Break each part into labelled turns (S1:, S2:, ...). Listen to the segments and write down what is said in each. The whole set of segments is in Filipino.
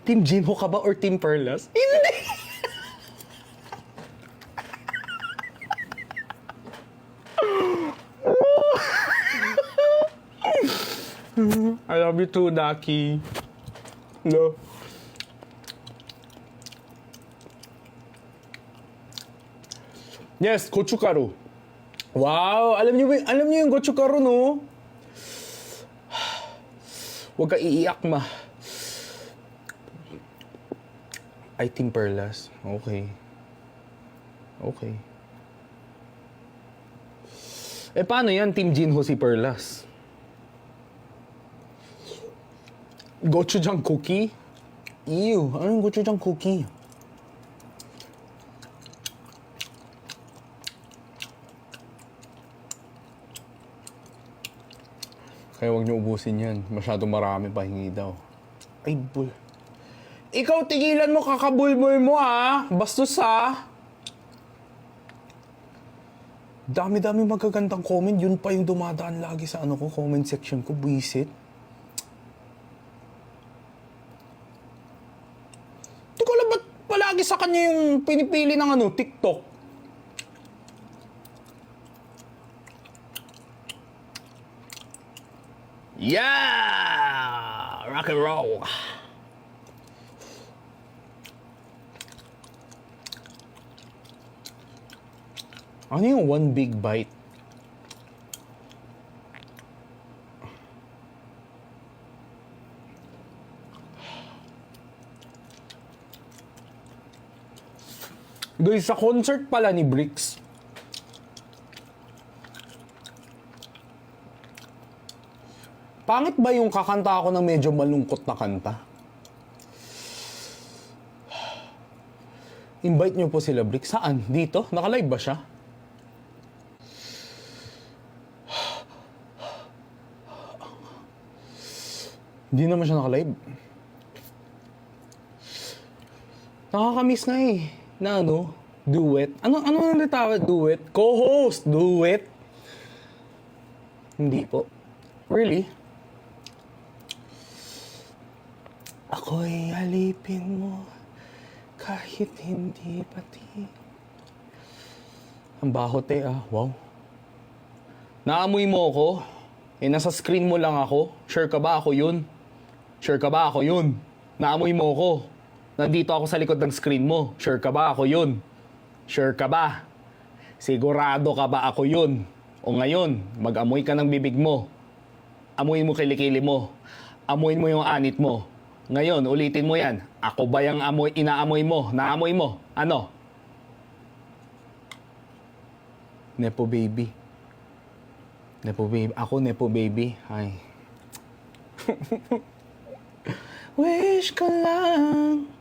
S1: Team Jinho ka ba or Team Perlas? Hindi! I love you too, Daki. No. Yes, gochugaru. Wow, alam niyo yung gochugaru, no? Huwag ka iiyak, ma. Ay, Team Perlas. Okay. Okay. Eh, paano yan, Team Jinho si Perlas? Gochujang cookie? Ew, anong gochujang cookie? Kaya huwag niyo ubusin yan. Masyadong marami pahingi daw. Ay, bull. Ikaw, tigilan mo, kakabulbul mo, ha? Bastos, ha? Dami-dami magagandang comment. Yun pa yung dumadaan lagi sa comment section ko. Buisit. Di ko alam ba't palagi sa kanya yung pinipili ng TikTok. Yeah! Rock and roll. Ano yung one big bite? Guys, sa concert pala ni Bricks, pangit ba yung kakanta ako ng medyo malungkot na kanta? Invite niyo po sila, Bricks. Saan? Dito? Naka-live ba siya? Hindi naman siya naka-live. Nakakamiss nga eh. Na duet. Ano ang tawag? Duet? Co-host! Duet? Hindi po. Really? Ako'y alipin mo kahit hindi pati. Ang bahote Wow. Naamoy mo ako? Eh, nasa screen mo lang ako? Sure ka ba ako yun? Sure ka ba ako yun? Naamoy mo ako? Nandito ako sa likod ng screen mo. Sure ka ba ako yun? Sure ka ba? Sigurado ka ba ako yun? O ngayon, mag-amoy ka ng bibig mo. Amoy mo kilikili mo. Amoy mo yung anit mo. Ngayon, ulitin mo yan. Ako ba yung inaamoy mo? Naamoy mo? Ano? Nepo baby. Nepo baby. Ako Nepo baby. Ay. Wish ko lang.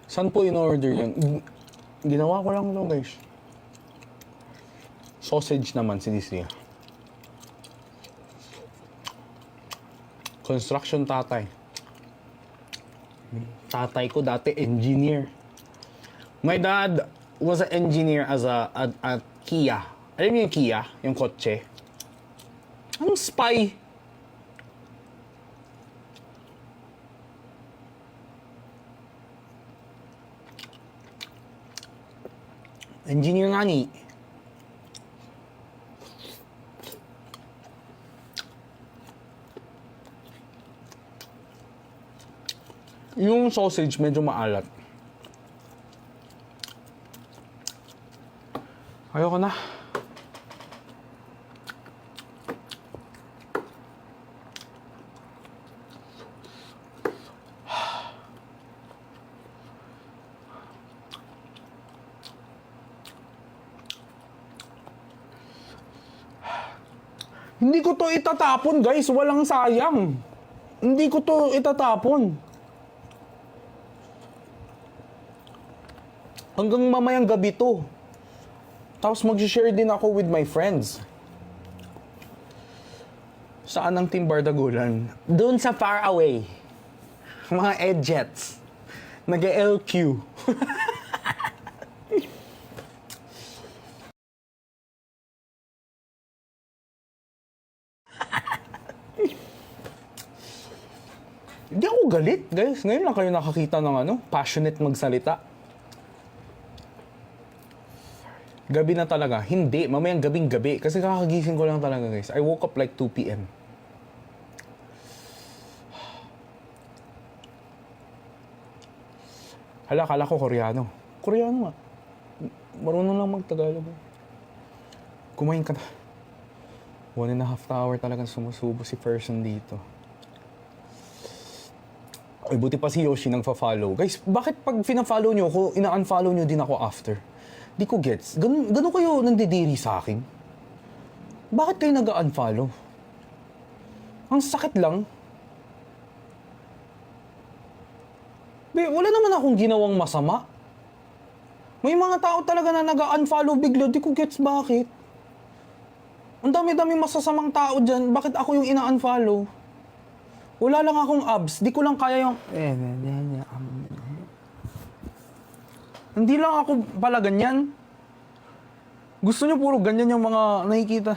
S1: Saan po in-order yan? Ginawa ko lang ito, guys. Sausage naman, sinisya. Construction tatay. Tatay ko dati engineer. My dad was an engineer as a Kia. Alam niyo yung Kia? Yung kotse? Anong spy? Engineer nga ni. Yung sausage medyo maalat. Ayoko na. Hindi ko to itatapon, guys. Walang sayang. Hindi ko to itatapon. Hanggang mamayang gabi to. Tapos mag-share din ako with my friends. Saan ang Team Bardagulan? Doon sa far away. Mga Edgets. Nag-LQ. Hindi ako galit, guys. Ngayon lang kayo nakakita ng passionate magsalita. Gabi na talaga. Hindi, mamayang gabing-gabi. Kasi kakagising ko lang talaga, guys. I woke up like 2 p.m. Hala, kala ko Koreano. Koreano nga. Marunong lang mag-Tagalog. Kumain ka na. 1.5 hour talagang sumusubo si person dito. Ay, buti pa si Yoshi nang fa-follow. Guys, bakit pag fina-follow nyo ako, ina-unfollow nyo din ako after? Di ko gets. Ganun kayo nandidiri sa akin? Bakit kayo nag-unfollow? Ang sakit lang. Wala naman akong ginawang masama. May mga tao talaga na nag-unfollow bigla. Di ko gets bakit. Ang dami-dami masasamang tao dyan. Bakit ako yung ina-unfollow? Wala lang akong abs. Di ko lang kaya yung... Hindi lang ako pala ganyan. Gusto niyo puro ganyan yung mga nakikita.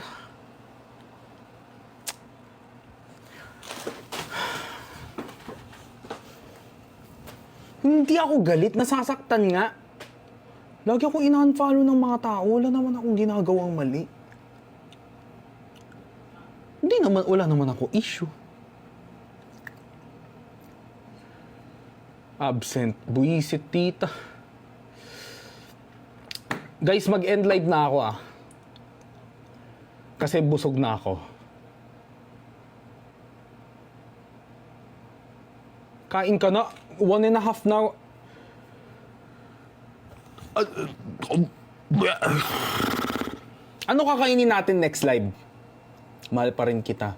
S1: Hindi ako galit. Nasasaktan nga. Lagi ako ina-unfollow ng mga tao. Wala naman akong ginagawang mali. Wala naman ako issue. Absent. Buisit, tita. Guys, mag-end live na ako Kasi busog na ako. Kain ka na. 1.5 na. Ano kakainin natin next live? Mahal pa rin kita.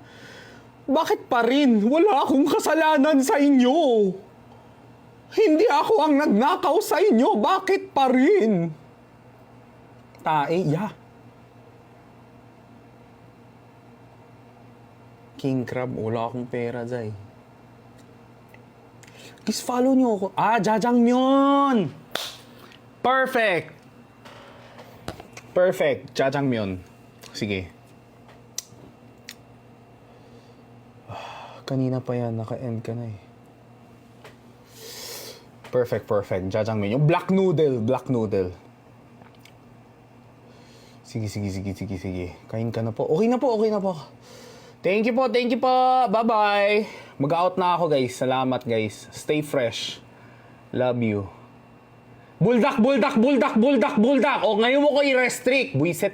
S1: Bakit pa rin? Wala akong kasalanan sa inyo. Hindi ako ang nagnakaw sa inyo. Bakit pa rin? King Crab, wala akong pera, Zay. Please follow nyo ako. Jajangmyeon! Perfect! Jajangmyeon. Sige. Kanina pa yan, naka-end ka na eh. Perfect. Jajangmyeon. Yung black noodle. Sige. Kain ka na po. Okay na po. Thank you po. Bye-bye. Mag-out na ako, guys. Salamat, guys. Stay fresh. Love you. Buldak. O, ngayon mo ko i-restrict. Buisit